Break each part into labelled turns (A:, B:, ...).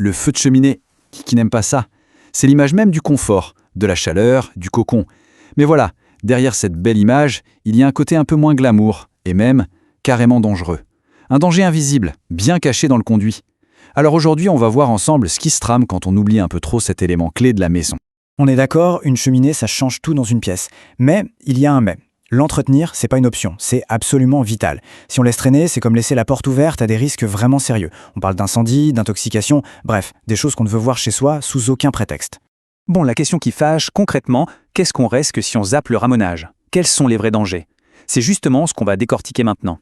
A: le feu de cheminée. Qui n'aime pas ça? C'est l'image même du confort, de la chaleur, du cocon. Mais voilà, derrière cette belle image, il y a un côté un peu moins glamour, et même carrément dangereux. Un danger invisible, bien caché dans le conduit. Alors aujourd'hui, on va voir ensemble ce qui se trame quand on oublie un peu trop cet élément clé de la maison.
B: On est d'accord, une cheminée, ça change tout dans une pièce. Mais il y a un mais. L'entretenir, c'est pas une option, c'est absolument vital. Si on laisse traîner, c'est comme laisser la porte ouverte à des risques vraiment sérieux. On parle d'incendie, d'intoxication, bref, des choses qu'on ne veut voir chez soi sous aucun prétexte.
C: Bon, la question qui fâche, concrètement, qu'est-ce qu'on risque si on zappe le ramonage? Quels sont les vrais dangers? C'est justement ce qu'on va décortiquer maintenant.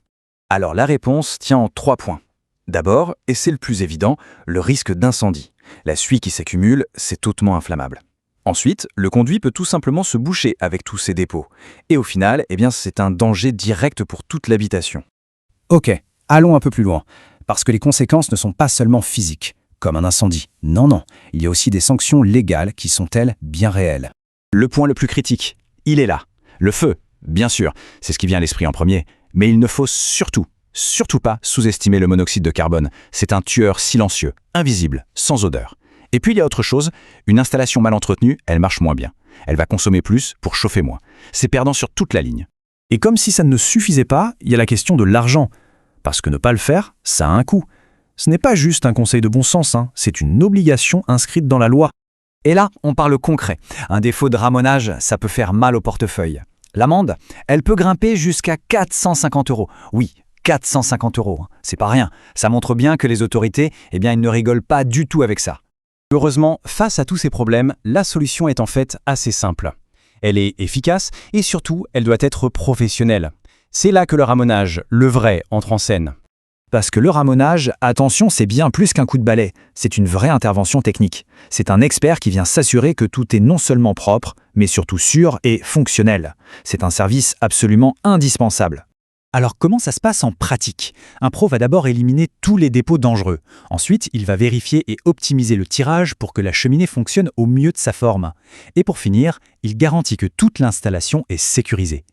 C: Alors la réponse tient en 3 points. D'abord, et c'est le plus évident, le risque d'incendie. La suie qui s'accumule, c'est hautement inflammable. Ensuite, le conduit peut tout simplement se boucher avec tous ces dépôts. Et au final, c'est un danger direct pour toute l'habitation.
B: Ok, allons un peu plus loin. Parce que les conséquences ne sont pas seulement physiques, comme un incendie. Non, il y a aussi des sanctions légales qui sont, elles, bien réelles.
C: Le point le plus critique, il est là. Le feu, bien sûr, c'est ce qui vient à l'esprit en premier. Mais il ne faut surtout pas sous-estimer le monoxyde de carbone. C'est un tueur silencieux, invisible, sans odeur. Et puis il y a autre chose, une installation mal entretenue, elle marche moins bien. Elle va consommer plus pour chauffer moins. C'est perdant sur toute la ligne.
B: Et comme si ça ne suffisait pas, il y a la question de l'argent. Parce que ne pas le faire, ça a un coût. Ce n'est pas juste un conseil de bon sens, c'est une obligation inscrite dans la loi.
C: Et là, on parle concret. Un défaut de ramonage, ça peut faire mal au portefeuille. L'amende, elle peut grimper jusqu'à 450 €. Oui, 450 €, c'est pas rien. Ça montre bien que les autorités, ils ne rigolent pas du tout avec ça. Heureusement, face à tous ces problèmes, la solution est en fait assez simple. Elle est efficace et surtout, elle doit être professionnelle. C'est là que le ramonage, le vrai, entre en scène.
B: Parce que le ramonage, attention, c'est bien plus qu'un coup de balai. C'est une vraie intervention technique. C'est un expert qui vient s'assurer que tout est non seulement propre, mais surtout sûr et fonctionnel. C'est un service absolument indispensable.
C: Alors comment ça se passe en pratique? Un pro va d'abord éliminer tous les dépôts dangereux. Ensuite, il va vérifier et optimiser le tirage pour que la cheminée fonctionne au mieux de sa forme. Et pour finir, il garantit que toute l'installation est sécurisée.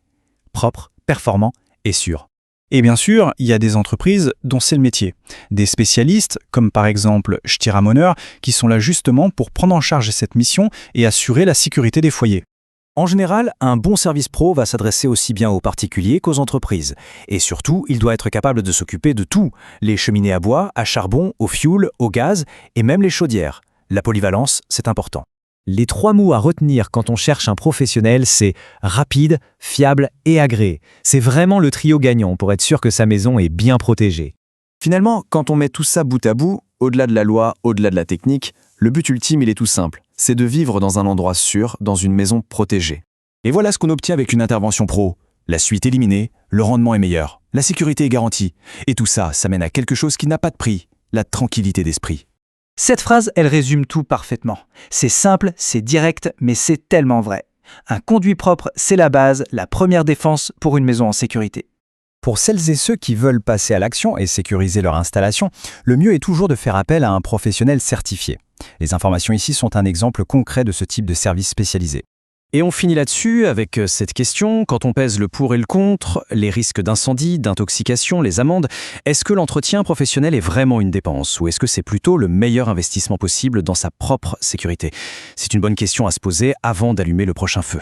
C: Propre, performant et sûr.
B: Et bien sûr, il y a des entreprises dont c'est le métier. Des spécialistes, comme par exemple Ch'ti Ramoneur, qui sont là justement pour prendre en charge cette mission et assurer la sécurité des foyers.
C: En général, un bon service pro va s'adresser aussi bien aux particuliers qu'aux entreprises. Et surtout, il doit être capable de s'occuper de tout. Les cheminées à bois, à charbon, au fioul, au gaz et même les chaudières. La polyvalence, c'est important.
D: Les 3 mots à retenir quand on cherche un professionnel, c'est rapide, fiable et agréé. C'est vraiment le trio gagnant pour être sûr que sa maison est bien protégée.
A: Finalement, quand on met tout ça bout à bout, au-delà de la loi, au-delà de la technique, le but ultime, il est tout simple. C'est de vivre dans un endroit sûr, dans une maison protégée. Et voilà ce qu'on obtient avec une intervention pro. La suite éliminée, le rendement est meilleur, la sécurité est garantie. Et tout ça, ça mène à quelque chose qui n'a pas de prix, la tranquillité d'esprit.
E: Cette phrase, elle résume tout parfaitement. C'est simple, c'est direct, mais c'est tellement vrai. Un conduit propre, c'est la base, la première défense pour une maison en sécurité.
B: Pour celles et ceux qui veulent passer à l'action et sécuriser leur installation, le mieux est toujours de faire appel à un professionnel certifié. Les informations ici sont un exemple concret de ce type de service spécialisé.
C: Et on finit là-dessus avec cette question, quand on pèse le pour et le contre, les risques d'incendie, d'intoxication, les amendes, est-ce que l'entretien professionnel est vraiment une dépense ou est-ce que c'est plutôt le meilleur investissement possible dans sa propre sécurité? C'est une bonne question à se poser avant d'allumer le prochain feu.